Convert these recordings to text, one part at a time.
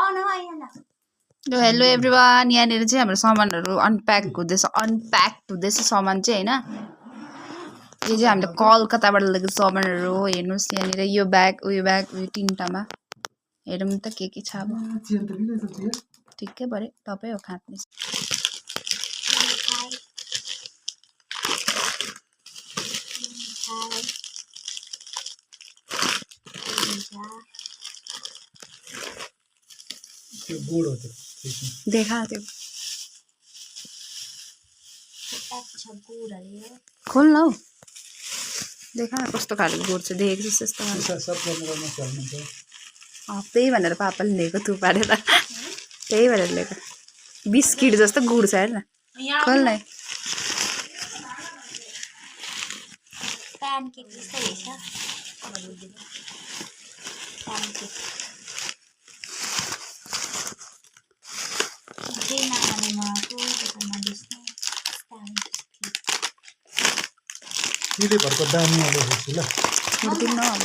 Hello everyone, यहाँनिर चाहिँ हाम्रो सामानहरू अनप्याक हुँदैछ सामान चाहिँ हैन। यो चाहिँ हामीले कलकत्ताबाट ल्याएको सामानहरू हो। हेर्नुस् यहाँनिर यो ब्याग उयो तीनटामा हेरौँ त के छ अब। ठिकै भरे तपाईँ हो खाट्ने। त्यो गुड हो त्यो देखा त्यो खोल न हौ, देखा कस्तो खालको गुड छ। देखेको जस्तो यस्तो त्यही भनेर पापाले लिएको थुपारेर, त्यही भनेर लिएको। बिस्किट जस्तो गुड छ हेर्न। खोल न। प्यानकेक जस्तो रहेछ। प्यानकेक किले भरको दामी आले ल मुर्तिङ न अब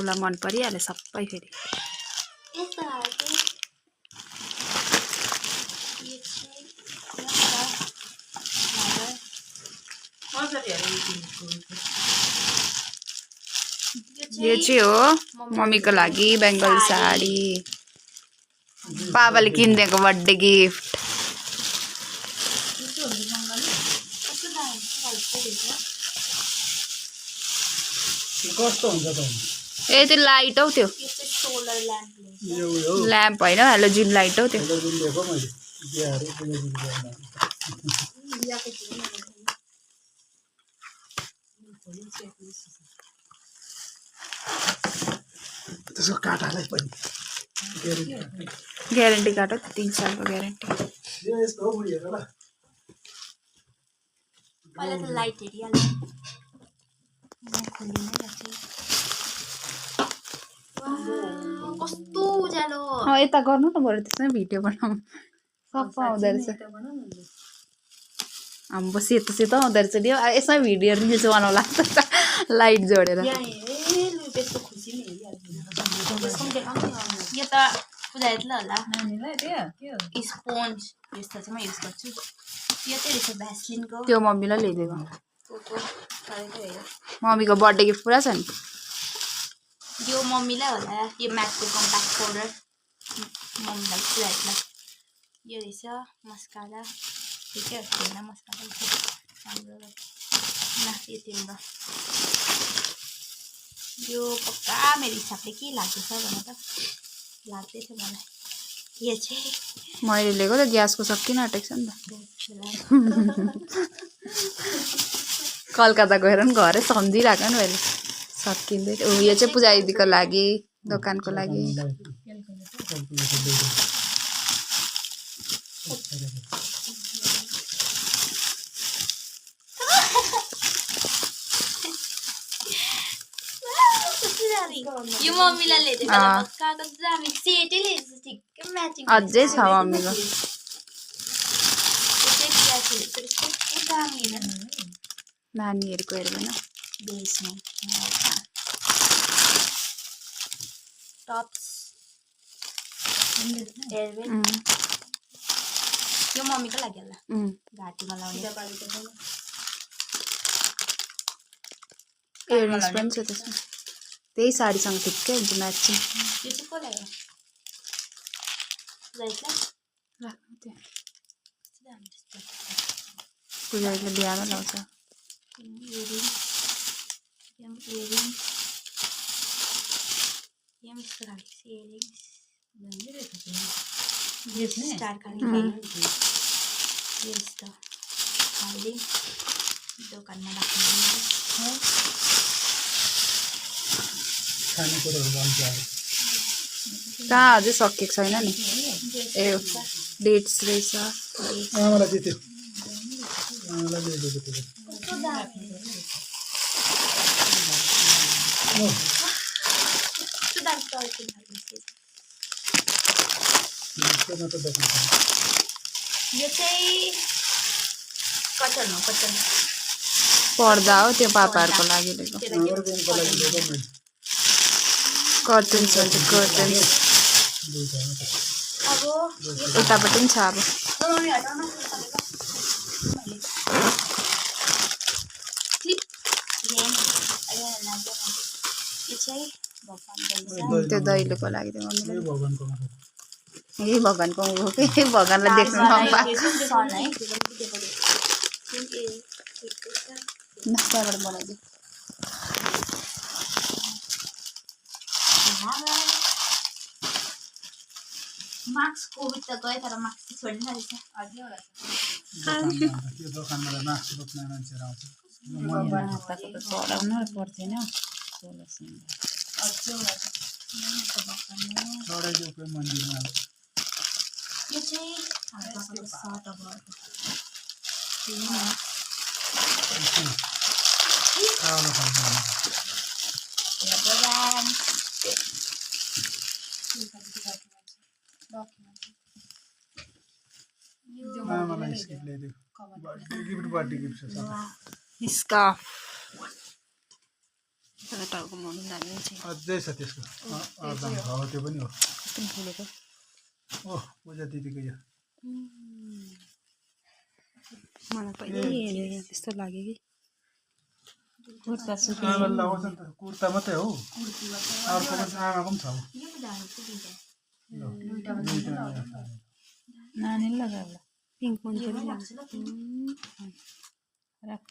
मलाई मन परिहाल्यो सबै फेरि। यो चाहिँ हो मम्मीको लागि बेङ्गल साडी, पापाले किनिदिएको बर्थडे गिफ्ट। कस्तो हुन्छ त? ए त्यो लाइट हौ, त्यो ल्याम्प होइन, हेलोजिन लाइट हौ त्यो। त्यसको काटालाई पनि ग्यारेन्टी कार्ड हो, 3 सालको ग्यारेन्टी। यो यस्तो हो हेर ल। पहिला त लाइट हेरिहाल्नु। कस्तो उज्यालो। यता गर्नु न बरु, त्यसमै भिडियो बनाऊ। सफा आउँदो रहेछ। आम्बो सेतो सेतो आउँदो रहेछ नि। यसमै भिडियो रिल्स बनाउला लाइट जोडेर। यो त बुझाइदिनु होला स्पोन्ज यस्तो चाहिँ म युज गर्छु। यो चाहिँ रहेछ भ्यासलिनको। त्यो मम्मीलाई ल्याइदिएको। मम्मीको बर्थडे गिफ्ट पुरा छ नि। यो मम्मीलाई होला। यो म्याकको कम्प्याक्ट पाउडर मम्मीलाई पुऱ्याइदिनु। यो रहेछ मस्कारा। ठिकै हो होइन मस्कारा राम्रो न यो तिम्रो। यो पक्का मेरो हिसाबले के लाग्दैछ भने त लाग्दैछ मलाई। यो चाहिँ मैले लिएको त ग्यासको सकिन आँटेको छ नि त। कलकत्ता गएर पनि घरै सम्झिरहेको नि मैले सकिँदै। यो चाहिँ पूजा दिदीको लागि, दोकानको लागि। यो मम्मीलाई ल्याइदिएको पक्का कस्तो दामी सेटै ल्याइदिएको ठिक्कै म्याचिङ। अझै छ मम्मीको। नानीहरूको हेर्दैन बेसमा टप्स यो मम्मीको लागि होला घाँटीमा लाउने। इयरिङ्स पनि छ त्यसमा। त्यही साडीसँग ठिक्कै हुन्छ म्याचिङ। यो चाहिँ को लाग्यो? राख्नु त्यो पूजाले बिहामा लाउँछ। दोकानमा राख्नु खानेकुराहरू बन्छ। कहाँ अझै सकिएको छैन नि। ए डेट्स रहेछ आमालाई दिएको आमालाई दिएको त्यो कस्तो दामी ओह कस्तो दामी टर्की लाग्छ त्यो मात्र देख्नु छ यो चाहिँ कटन हो कटन पर्दा हो त्यो पापाहरूको लागि लिएको हाम्रो रुमको लागि लिएको मैले कर्टन्स हुन्छ कर्टन्स दुईटा मात्र अब उतापट्टि पनि छ अब मम्मी हटाउन क्लिप यो चाहिँ भगवान्को त्यो दैलोको लागि त्यो मम्मीले यो भगवानको मात्र यही भगवान्को हो कि भगवान्लाई देख्नु नपाएको त्यहाँबाट बनाइदियो मार्क्स कोभिड त गयो तर मार्क्स छोडेन रहेछ त्यो दोकानबाट मास्क बोक्ने मान्छेहरू आउँछ चढाउनु पर्दैन चढाइदेऊ मन्दिरमा यो चाहिँ हाम्रो सर्ट अब कालो खालको आमालाई स्किप ल्याइदियो बर्थडे गिफ्ट छ स्कार्फ तर टाउको मम्मी दामी छ अझै छ त्यसको अर्धम हो त्यो पनि हो कस्तो फुलेको ओह पूजा दिदीको यो मलाई पहिले हेरेर त्यस्तो लाग्यो कि कुर्ता आमाले लगाउँछ नि त कुर्ता मात्रै हो अर्को पनि आमाको पनि छ नानीले लगायो पिङ्क मान्छे राख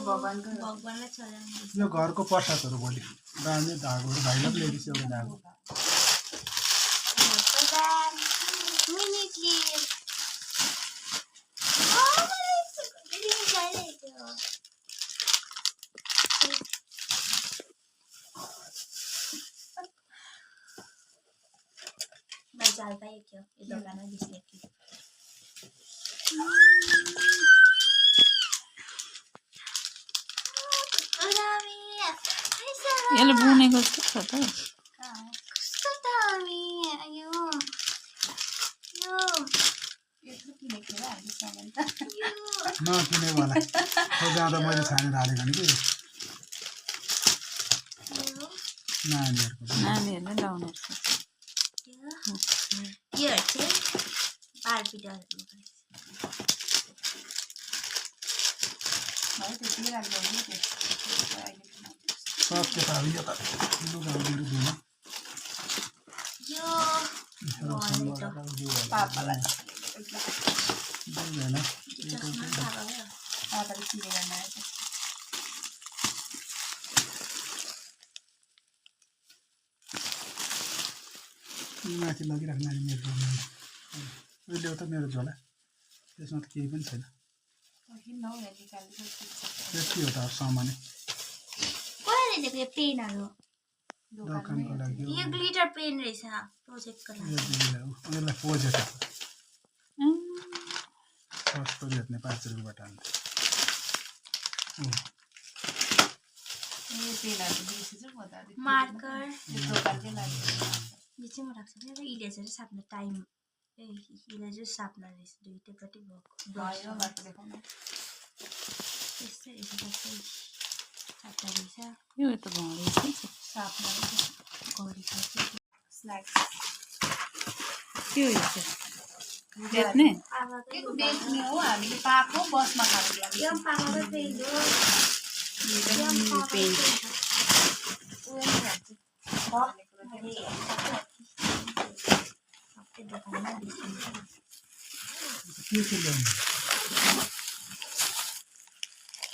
भगवानलाई चढाउनु यो घरको प्रसादहरू भोलि दामी धागोहरू भाइलाई पनि ल्याइदिन्छु एउटा धागो जाल पाइयो क्या यो दोकानमा बिस्ने कि यसले बुनेको जस्तो छ त कस्तो दामी यो नकिने मलाई जाँदा मैले छानेर हालेको नि कि नानीहरूको नानीहरूले लाउनु यो चाहिँ बार्बी डलहरू सब केटाहरू यो त लुगाहरू धुन यो पापालाई दुईजना पापाले किनेर ल्याएको माथि लगिराख्नु मेरो उहिले त मेरो झोला त्यसमा त केही पनि छैन त्यति हो त सामानै कसले दिएको यो पेनहरू दोकानको लागि यो ग्लिटर पेन रहेछ प्रोजेक्टको लागि उनीहरूलाई पोजेट सस्तो भेट्ने 5 रुपियाँबाट हाल्ने मार्कर यो चाहिँ म राख्छु र इरेजर साप्न टाइम इरेजर साप्न रहेछ दुईटैपट्टि भयो त्यस्तै रहेछ सबै साप्न रहेछ यो त घडी साप्न घडी स्न्याक्स के हो यो बेच्ने बेच्ने हो हामीले पाएको बसमा खानुको लागि यो पाएको पेन हो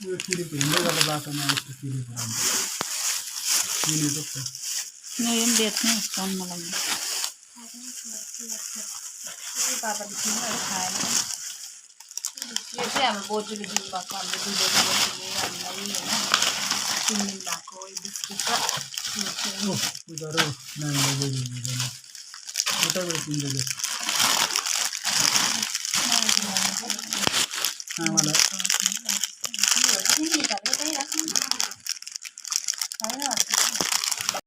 यो किनेको हिँड्दै गर्दा बाटोमा यस्तो किनेको राम्रो किनेको छ यो पनि बेच्ने काममा लाग्ने पापाले किनेर खाएन यो चाहिँ हाम्रो बोजूले दिनुभएको हाम्रो दुधको बोजूले हामीलाई होइन सिङ्गिङ भएको यो बिस्कुट र ओ उनीहरू नानीलाई गइदिनु हुँदैन उताबाट किन्दैछ आमालाई सिङ्गिङ यतै राख्नु होइन